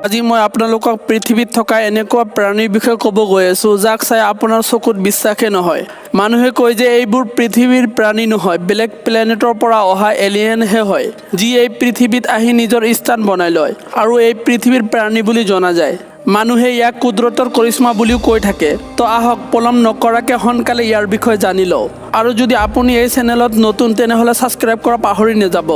আজি মই আপোনালোকক পৃথিৱীত থকা এনেকুৱা প্ৰাণীৰ বিষয়ে ক'ব গৈ আছোঁ যাক চাই আপোনাৰ চকুত বিশ্বাসেই নহয়। মানুহে কয় যে এইবোৰ পৃথিৱীৰ প্ৰাণী নহয়, বেলেগ প্লেনেটৰ পৰা অহা এলিয়েনহে হয়, যি এই পৃথিৱীত আহি নিজৰ স্থান বনাই লয় আৰু এই পৃথিৱীৰ প্ৰাণী বুলি জনা যায়। মানুহে ইয়াক কুদৰতৰ কৰিশ্মা বুলিও কৈ থাকে। তো আহক পলম নকৰাকৈ সোনকালে ইয়াৰ বিষয়ে জানি লওঁ। আৰু যদি আপুনি এই চেনেলত নতুন তেনেহ'লে ছাবস্ক্ৰাইব কৰা পাহৰি নাযাব।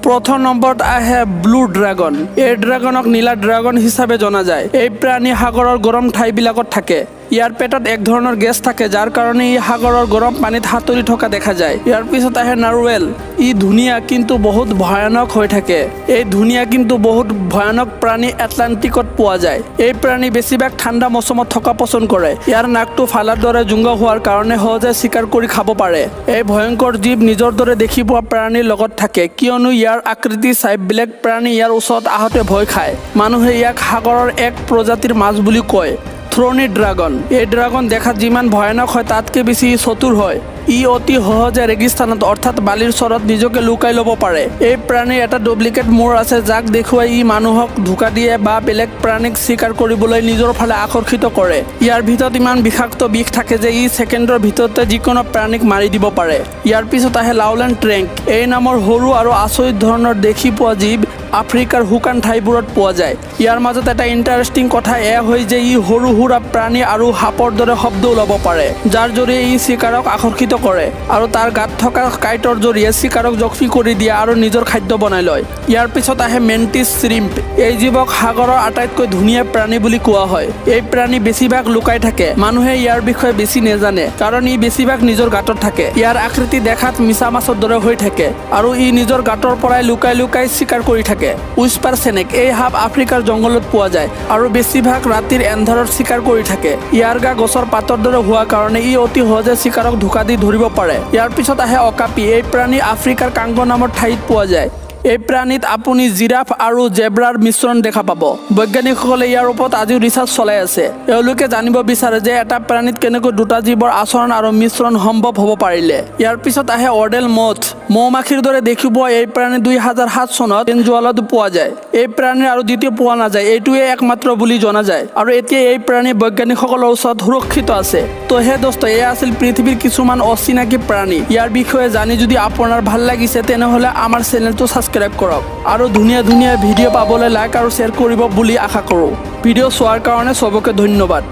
প্ৰথম নম্বৰত আহে ব্লু ড্ৰাগন। এই ড্ৰাগনক নীলা ড্ৰাগন হিচাপে জনা যায়। এই প্ৰাণী সাগৰৰ গৰম ঠাইবিলাকত থাকে। ইয়াৰ পেটত এক ধৰণৰ গেছ থাকে যাৰ কাৰণে ই সাগৰৰ গৰম পানীত সাঁতুৰি থকা দেখা যায়। ইয়াৰ পিছত আহে নাৰুৱেল। ই ধুনীয়া কিন্তু বহুত ভয়ানক হৈ থাকে। এই ধুনীয়া কিন্তু বহুত ভয়ানক প্ৰাণী এটলাণ্টিকত পোৱা যায়। এই প্ৰাণী বেছিভাগ ঠাণ্ডা মৌচুমত থকা পচন্দ কৰে। ইয়াৰ নাকটো ফালাৰ দৰে জোঙা হোৱাৰ কাৰণে সহজে চিকাৰ কৰি খাব পাৰে। এই ভয়ংকৰ জীৱ নিজৰ দৰে দেখি পোৱা প্ৰাণীৰ লগত থাকে কিয়নো ইয়াৰ আকৃতি চাই বেলেগ প্ৰাণী ইয়াৰ ওচৰত আহোঁতে ভয় খায়। মানুহে ইয়াক সাগৰৰ এক প্ৰজাতিৰ মাছ বুলি কয়। থ্ৰ'নি ড্ৰাগন। এই ড্ৰাগন দেখাত যিমান ভয়ানক হয় তাতকৈ বেছি চতুৰ হয়। ই অতি সহজে ৰেগিস্থানত অৰ্থাৎ বালিৰ চৰত নিজকে লুকাই ল'ব পাৰে। এই প্ৰাণীৰ এটা ডুপ্লিকেট মূৰ আছে যাক দেখুৱাই ই মানুহক ধোকা দিয়ে বা বেলেগ প্ৰাণীক চিকাৰ কৰিবলৈ নিজৰ ফালে আকৰ্ষিত কৰে। ইয়াৰ ভিতৰত ইমান বিষাক্ত বিষ থাকে যে ই ছেকেণ্ডৰ ভিতৰতে যিকোনো প্ৰাণীক মাৰি দিব পাৰে। ইয়াৰ পিছত আহে লাউলেণ্ড ট্ৰেংক। এই নামৰ সৰু আৰু আচৰিত ধৰণৰ দেখি পোৱা জীৱ আফ্ৰিকাৰ শুকান ঠাইবোৰত পোৱা যায়। ইয়াৰ মাজত এটা ইণ্টাৰেষ্টিং কথা এয়া হয় যে ই সৰু সুৰা প্ৰাণী আৰু সাপৰ দৰে শব্দ ওলাব পাৰে, যাৰ জৰিয়ে ই চিকাৰক আকৰ্ষিত কৰে আৰু তাৰ গাত থকা কাঁইটৰ জৰিয়ে চিকাৰক জখমী কৰি দিয়ে আৰু নিজৰ খাদ্য বনাই লয়। ইয়াৰ পিছত আহে মেণ্টিছ শ্ৰিম্প। এই জীৱক সাগৰৰ আটাইতকৈ ধুনীয়া প্ৰাণী বুলি কোৱা হয়। এই প্ৰাণী বেছিভাগ লুকাই থাকে। মানুহে ইয়াৰ বিষয়ে বেছি নাজানে কাৰণ ই বেছিভাগ নিজৰ গাঁতত থাকে। ইয়াৰ আকৃতি দেখাত মিছা মাছৰ দৰে হৈ থাকে আৰু ই নিজৰ গাঁতৰ পৰাই লুকাই লুকাই চিকাৰ কৰি থাকে। উইস্পাৰ স্নেক। এই সাপ আফ্ৰিকাৰ জংঘলত পোৱা যায় আৰু বেছিভাগ ৰাতিৰ এন্ধাৰত চিকাৰ কৰি থাকে। ইয়াৰ গা গছৰ পাতৰ দৰে হোৱা কাৰণে ই অতি সহজে চিকাৰক ধোকা দি ধৰিব পাৰে। ইয়াৰ পিছত আহে অকাপি। এই প্ৰাণী আফ্ৰিকাৰ কাংগো নামৰ ঠাইত পোৱা যায়। এই প্ৰাণীত আপুনি জিৰাফ আৰু জেব্ৰাৰ মিশ্ৰণ দেখা পাব। বৈজ্ঞানিকসকলে ইয়াৰ ওপৰত আজিও ৰিচাৰ্চ চলাই আছে। তেওঁলোকে জানিব বিচাৰে যে এটা প্ৰাণীত কেনেকৈ দুটা জীৱৰ আচৰণ আৰু মিশ্ৰণ সম্ভৱ হ'ব পাৰিলে। ইয়াৰ পিছত আহে অৰ্ডেল মথ। মৌমাখিৰ দৰে দেখিব এই প্ৰাণী 2007 চনত ভেনেজুৱেলাতো পোৱা যায়। এই প্ৰাণীৰ আৰু দ্বিতীয় পোৱা নাযায়, এইটোৱে একমাত্ৰ বুলি জনা যায় আৰু এতিয়া এই প্ৰাণী বৈজ্ঞানিকসকলৰ ওচৰত সুৰক্ষিত আছে। তো হে দোস্ত, এয়া আছিল পৃথিৱীৰ কিছুমান অচিনাকি প্ৰাণী। ইয়াৰ বিষয়ে জানি যদি আপোনাৰ ভাল লাগিছে তেনেহ'লে আমাৰ চেনেলটো ছাবস্ক্ৰাইব কৰক আৰু ধুনীয়া ধুনীয়া ভিডিঅ' পাবলৈ লাইক আৰু শ্বেয়াৰ কৰিব বুলি আশা কৰোঁ। ভিডিঅ' চোৱাৰ কাৰণে চবকে ধন্যবাদ।